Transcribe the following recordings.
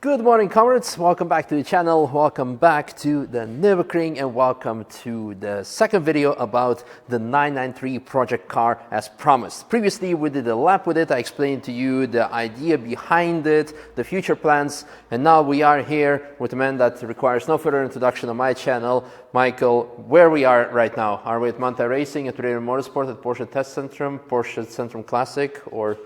Good morning, comrades. Welcome back to the channel. Welcome back to the Nürburgring and welcome to the second video about the 993 project car as promised. Previously, we did a lap with it. I explained to you the idea behind it, the future plans, and now we are here with a man that requires no further introduction on my channel, Michael. Where we are right now? Are we at Manthey-Racing at Charoudin Motorsport at Porsche Test Centrum, Porsche Centrum Classic, or?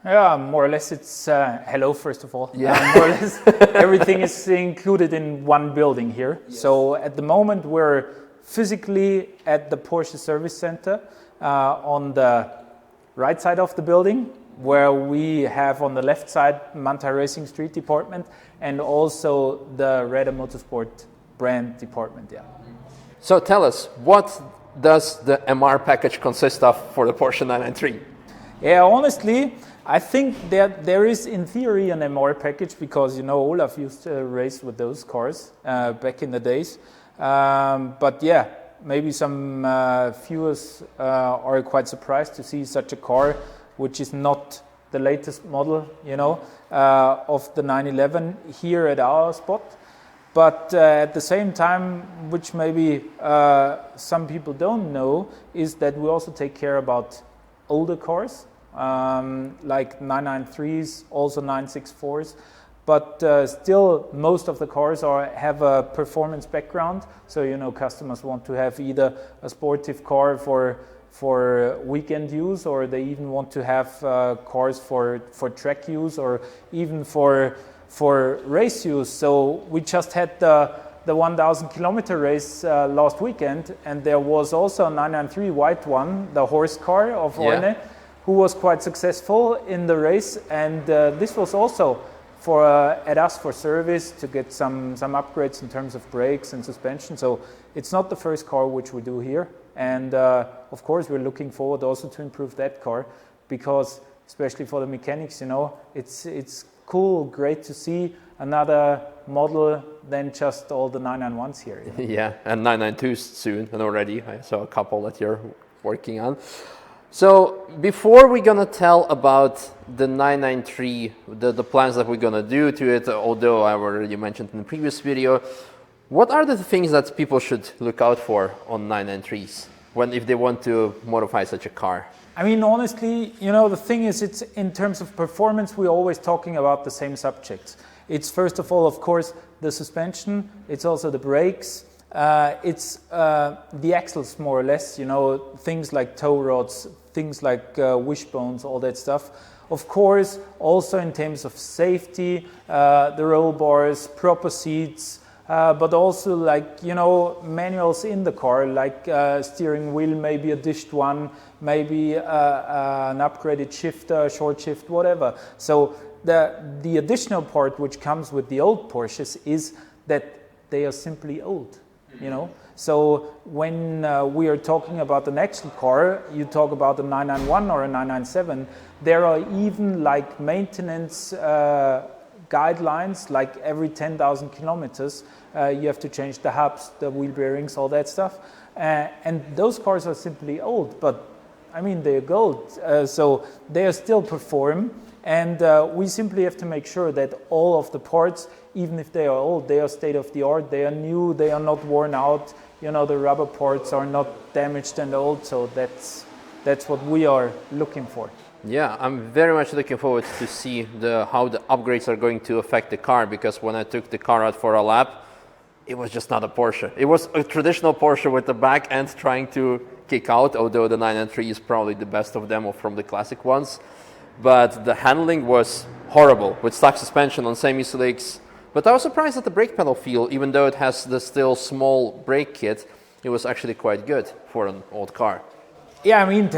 Yeah, more or less it's, hello first of all. Yeah. More or less everything is included in one building here. Yes. So at the moment we're physically at the Porsche Service Center on the right side of the building, where we have on the left side Manthey-Racing Street Department and also the Red Motorsport brand department. Yeah. So tell us, what does the MR package consist of for the Porsche 993? Yeah, honestly, I think that there is, in theory, an MR package because, you know, Olaf used to race with those cars back in the days. But yeah, maybe some viewers are quite surprised to see such a car, which is not the latest model, you know, of the 911 here at our spot. But at the same time, which maybe some people don't know, is that we also take care about older cars. Like 993s, also 964s, but still most of the cars have a performance background. So, you know, customers want to have either a sportive car for weekend use, or they even want to have cars for track use, or even for race use. So we just had the 1,000 kilometer race last weekend, and there was also a 993 white one, the horse car of Orne, who was quite successful in the race, and this was also at us for service to get some upgrades in terms of brakes and suspension. So it's not the first car which we do here, and of course we're looking forward also to improve that car, because especially for the mechanics, you know, it's cool, great to see another model than just all the 991s here. You know? Yeah, and 992s soon, and already I saw a couple that you're working on. So before we're going to tell about the 993, the plans that we're going to do to it, although I already mentioned in the previous video, what are the things that people should look out for on 993s if they want to modify such a car? I mean, honestly, you know, the thing is, it's in terms of performance, we're always talking about the same subjects. It's first of all, of course, the suspension. It's also the brakes. It's the axles, more or less, you know, things like tow rods, things like wishbones, all that stuff. Of course, also in terms of safety, the roll bars, proper seats, but also, like, you know, manuals in the car, like steering wheel, maybe a dished one, maybe an upgraded shifter, short shift, whatever. So the additional part which comes with the old Porsches is that they are simply old. You know, so when we are talking about the next car, you talk about a 991 or a 997, there are even like maintenance guidelines, like every 10,000 kilometers, you have to change the hubs, the wheel bearings, all that stuff. And those cars are simply old, but I mean, they're gold, so they still perform. And we simply have to make sure that all of the parts, even if they are old, they are state-of-the-art, they are new, they are not worn out, you know, the rubber parts are not damaged and old, so that's what we are looking for. Yeah, I'm very much looking forward to see how the upgrades are going to affect the car, because when I took the car out for a lap, it was just not a Porsche. It was a traditional Porsche with the back end trying to kick out, although the 993 is probably the best of them from the classic ones. But the handling was horrible with stock suspension on semi-slicks. But I was surprised at the brake pedal feel, even though it has the still small brake kit, it was actually quite good for an old car. Yeah, I mean,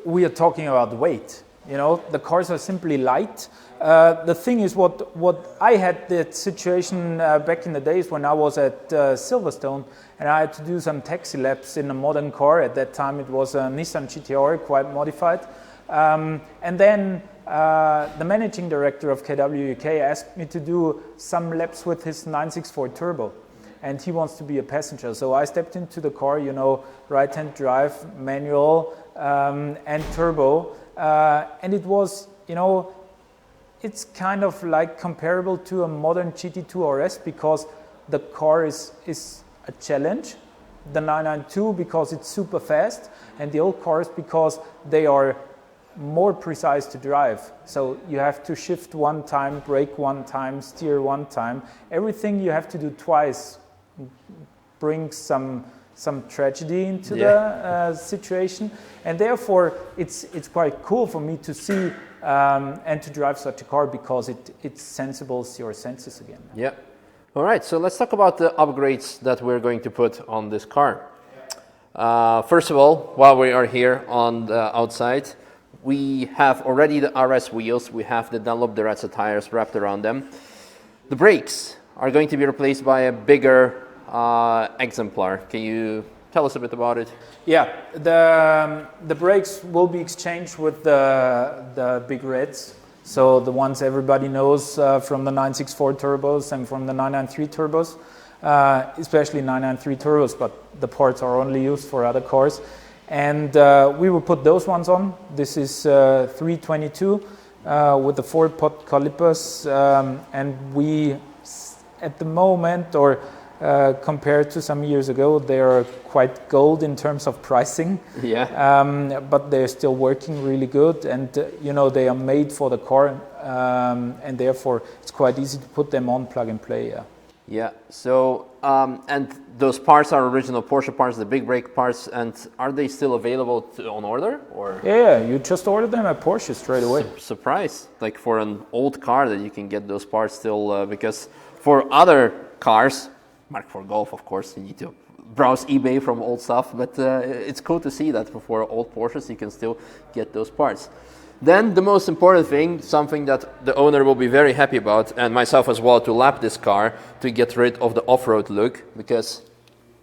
we are talking about weight. You know, the cars are simply light. The thing is, what I had that situation back in the days when I was at Silverstone, and I had to do some taxi laps in a modern car. At that time, it was a Nissan GT-R, quite modified. And then the managing director of KW UK asked me to do some laps with his 964 Turbo, and he wants to be a passenger. So I stepped into the car, you know, right-hand drive, manual, and turbo, and it was, you know, it's kind of like comparable to a modern GT2 RS because the car is a challenge. The 992 because it's super fast, and the old cars because they are more precise to drive. So you have to shift one time, brake one time, steer one time. Everything you have to do twice brings some tragedy into the situation, and therefore it's quite cool for me to see and to drive such a car because it sensibles your senses again. Yeah. All right, so let's talk about the upgrades that we're going to put on this car. First of all, while we are here on the outside, we have already the RS wheels, we have the Dunlop Durazzo tires wrapped around them. The brakes are going to be replaced by a bigger exemplar. Can you tell us a bit about it? Yeah, the brakes will be exchanged with the big reds. So the ones everybody knows from the 964 turbos and from the 993 turbos, especially 993 turbos, but the parts are only used for other cars. And we will put those ones on. This is 322 with the 4-pot calipers, and we, at the moment, or compared to some years ago, they are quite gold in terms of pricing. Yeah. But they're still working really good, and they are made for the car, and therefore it's quite easy to put them on plug and play. Yeah. Yeah. So and those parts are original Porsche parts, the big brake parts, and are they still available on order, or? Yeah, you just order them at Porsche straight away. Surprise! Like for an old car that you can get those parts still, because for other cars. Mark for Golf, of course, you need to browse eBay from old stuff, but it's cool to see that for old Porsches you can still get those parts. Then the most important thing, something that the owner will be very happy about, and myself as well, to lap this car, to get rid of the off-road look, because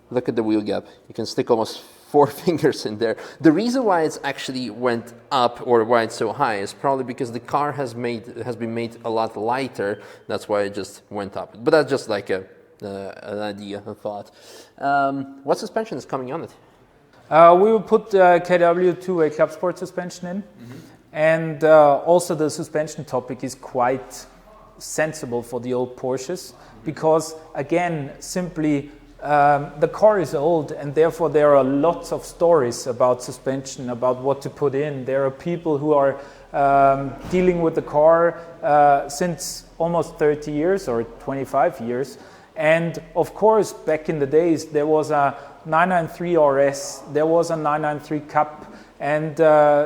look at the wheel gap. You can stick almost 4 fingers in there. The reason why it's actually went up, or why it's so high, is probably because the car has been made a lot lighter. That's why it just went up. But that's just like an idea, a thought. What suspension is coming on it? We will put KW 2-way Club Sport suspension in. And also the suspension topic is quite sensible for the old Porsches because, again, simply the car is old, and therefore there are lots of stories about suspension, about what to put in. There are people who are dealing with the car since almost 30 years or 25 years. And of course, back in the days, there was a 993 RS, there was a 993 Cup, and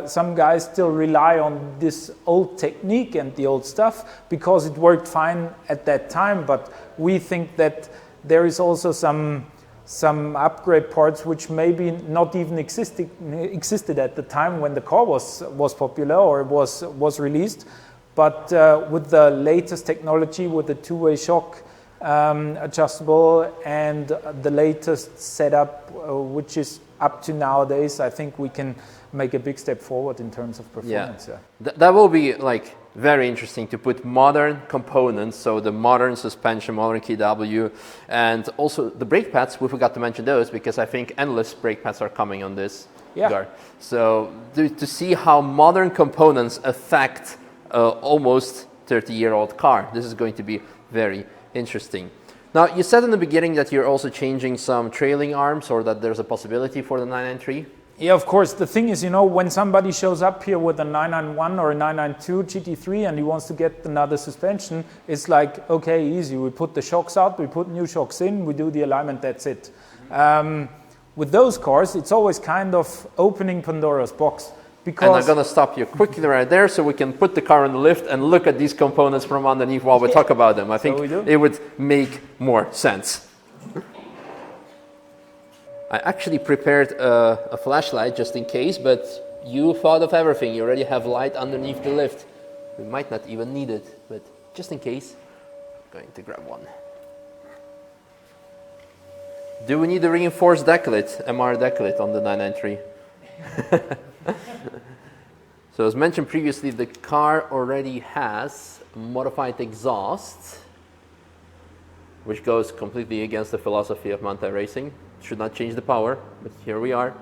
some guys still rely on this old technique and the old stuff because it worked fine at that time. But we think that there is also some upgrade parts which maybe not even existed at the time when the car was popular or was released. But with the latest technology, with the two-way shock, adjustable, and the latest setup, which is up to nowadays, I think we can make a big step forward in terms of performance. Yeah. That will be like very interesting to put modern components, so the modern suspension, modern KW, and also the brake pads. We forgot to mention those because I think endless brake pads are coming on this car. So to see how modern components affect almost 30-year-old car, this is going to be very interesting. Now, you said in the beginning that you're also changing some trailing arms, or that there's a possibility for the 993. Yeah, of course. The thing is, when somebody shows up here with a 991 or a 992 GT3 and he wants to get another suspension, it's like, okay, easy. We put the shocks out, we put new shocks in, we do the alignment, that's it. With those cars, it's always kind of opening Pandora's box. And I'm going to stop you quickly right there so we can put the car in the lift and look at these components from underneath while we talk about them. I think it would make more sense. I actually prepared a flashlight just in case, but you thought of everything. You already have light underneath the lift. We might not even need it, but just in case, I'm going to grab one. Do we need a reinforced decollete, MR decollete on the 993? So as mentioned previously, the car already has a modified exhaust, which goes completely against the philosophy of Manthey-Racing. Should not change the power, but here we are.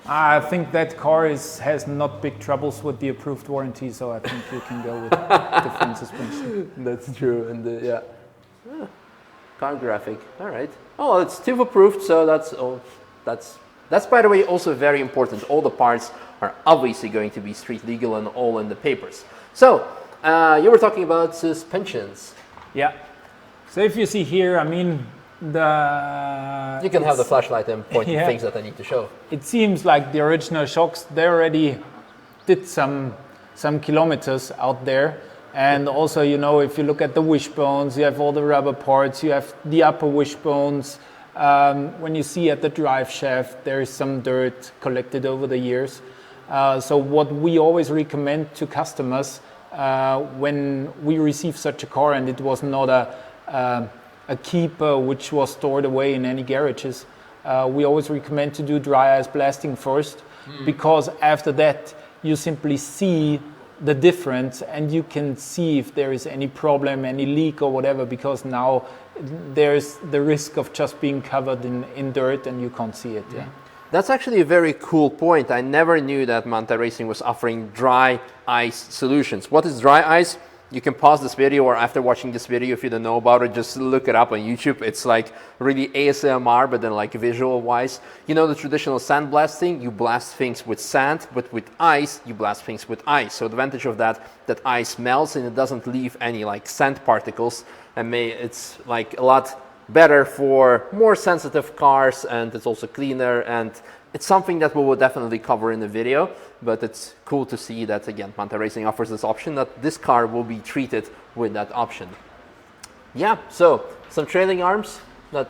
I think that car has not big troubles with the approved warranty, so I think you can go with different suspension. That's true, and yeah. Car graphic, all right. Oh, well, it's TÜV approved, so that's by the way also very important. All the parts are obviously going to be street legal and all in the papers. So you were talking about suspensions. Yeah. So if you see here, I mean, you can have the flashlight and point to things that I need to show. It seems like the original shocks, they already did some kilometers out there. And also, you know, if you look at the wishbones, you have all the rubber parts, you have the upper wishbones. When you see at the drive shaft, there is some dirt collected over the years. So what we always recommend to customers when we receive such a car, and it was not a keeper which was stored away in any garages, we always recommend to do dry ice blasting first, because after that you simply see the difference and you can see if there is any problem, any leak or whatever, because now there's the risk of just being covered in dirt and you can't see it. Yeah. That's actually a very cool point. I never knew that Manthey-Racing was offering dry ice solutions. What is dry ice? You can pause this video, or after watching this video, if you don't know about it, just look it up on YouTube. It's like really ASMR, but then like visual wise. You know the traditional sandblasting, you blast things with sand, but with ice, you blast things with ice. So the advantage of that ice melts and it doesn't leave any like sand particles, and it's like a lot better for more sensitive cars, and it's also cleaner, and it's something that we will definitely cover in the video, but it's cool to see that, again, Manthey-Racing offers this option, that this car will be treated with that option. Yeah, so some trailing arms that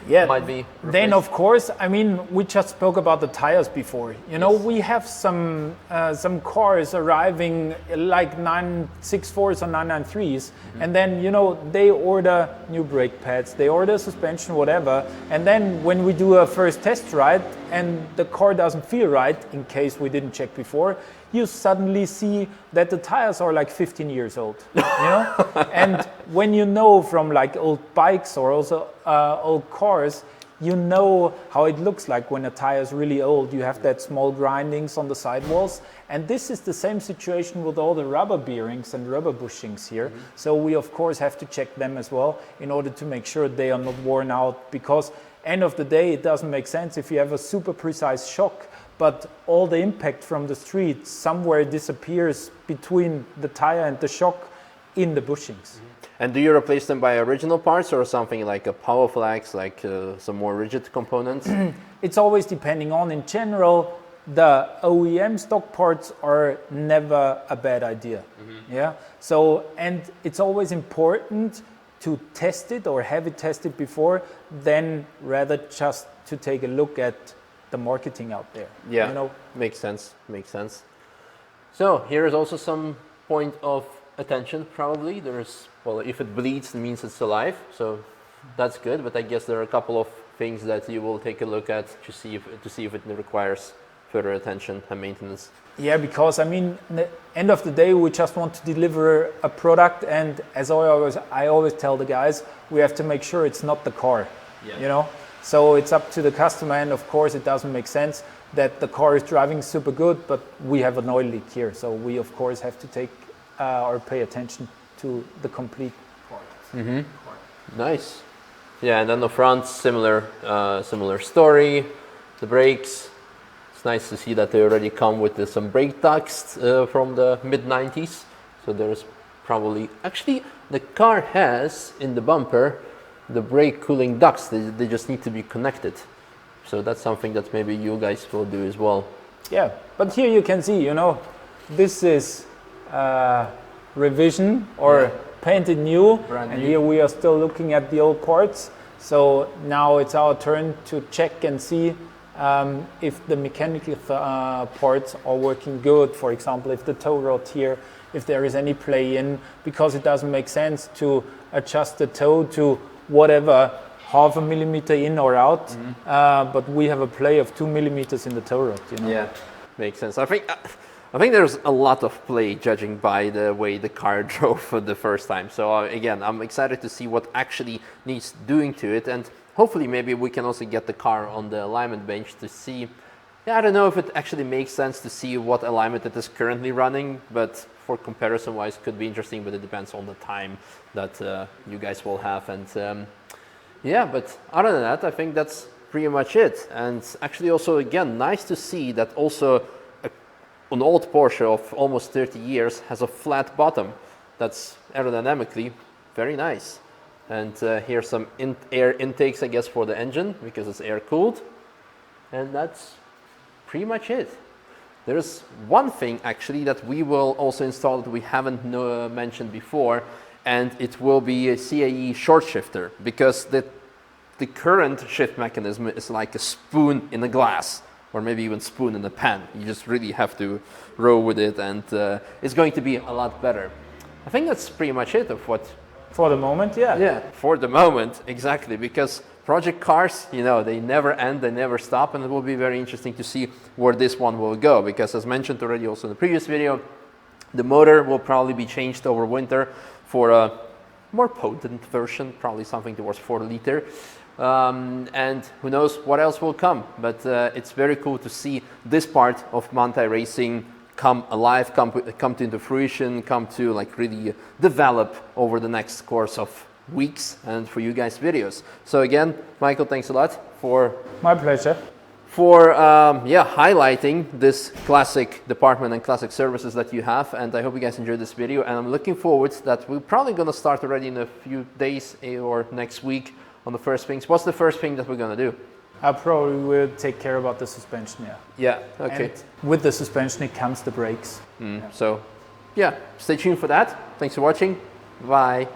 might be replaced. Then, of course, I mean, we just spoke about the tires before. You know, we have some cars arriving like 964s or 993s, and then, you know, they order new brake pads, they order suspension, whatever, and then when we do a first test ride and the car doesn't feel right, in case we didn't check before, you suddenly see that the tires are like 15 years old, you know? And when you know from like old bikes or also old cars, you know how it looks like when a tire is really old. You have that small grindings on the sidewalls. And this is the same situation with all the rubber bearings and rubber bushings here. So we, of course, have to check them as well in order to make sure they are not worn out, because end of the day, it doesn't make sense if you have a super precise shock, but all the impact from the street somewhere disappears between the tire and the shock in the bushings. And do you replace them by original parts or something like a power flex, like some more rigid components? It's always depending on. In general, the OEM stock parts are never a bad idea. Yeah. So, and it's always important to test it or have it tested before, then rather just to take a look at the marketing out there. Yeah, you know? Makes sense. So here is also some point of attention. Probably there's, well, if it bleeds, it means it's alive. So that's good. But I guess there are a couple of things that you will take a look at to see if it requires further attention and maintenance. Yeah, because I mean, at the end of the day, we just want to deliver a product, and as I always tell the guys, we have to make sure it's not the car. Yeah. You know. So it's up to the customer, and of course it doesn't make sense that the car is driving super good, but we have an oil leak here. So we of course have to take or pay attention to the complete part. Nice. Yeah, and then the front, similar story. The brakes, it's nice to see that they already come with some brake ducts from the mid-90s. So there's probably, actually the car has in the bumper the brake cooling ducts. They just need to be connected. So that's something that maybe you guys will do as well. Yeah, but here you can see, you know, this is revision or painted new. Brand new. And here we are still looking at the old parts. So now it's our turn to check and see if the mechanical parts are working good. For example, if the tow rod here, if there is any play in, because it doesn't make sense to adjust the toe to whatever, half a millimeter in or out, but we have a play of 2 millimeters in the tow rod. You know? Yeah, makes sense. I think there's a lot of play judging by the way the car drove for the first time. So again, I'm excited to see what actually needs doing to it, and hopefully maybe we can also get the car on the alignment bench to see Yeah, I don't know if it actually makes sense to see what alignment it is currently running, but for comparison-wise, could be interesting, but it depends on the time that you guys will have. And yeah, but other than that, I think that's pretty much it. And actually also, again, nice to see that also an old Porsche of almost 30 years has a flat bottom. That's aerodynamically very nice. And here's some air intakes, I guess, for the engine, because it's air-cooled. And that's pretty much it. There's one thing actually that we will also install that we haven't mentioned before, and it will be a CAE short shifter, because the current shift mechanism is like a spoon in a glass, or maybe even spoon in a pan. You just really have to roll with it, and it's going to be a lot better. I think that's pretty much it of what... For the moment, yeah. Yeah, for the moment, exactly, because project cars, you know, they never end, they never stop, and it will be very interesting to see where this one will go, because as mentioned already also in the previous video, the motor will probably be changed over winter for a more potent version, probably something towards 4 liter. And who knows what else will come, but it's very cool to see this part of Manthey-Racing come alive, come into fruition, come to like really develop over the next course of weeks and for you guys videos. So again, Michael, thanks a lot for... My pleasure. For highlighting this classic department and classic services that you have, and I hope you guys enjoyed this video, and I'm looking forward that we're probably going to start already in a few days or next week on the first things. What's the first thing that we're going to do? I probably will take care about the suspension, yeah. Yeah, okay. And with the suspension, it comes the brakes. So, yeah, stay tuned for that. Thanks for watching. Bye.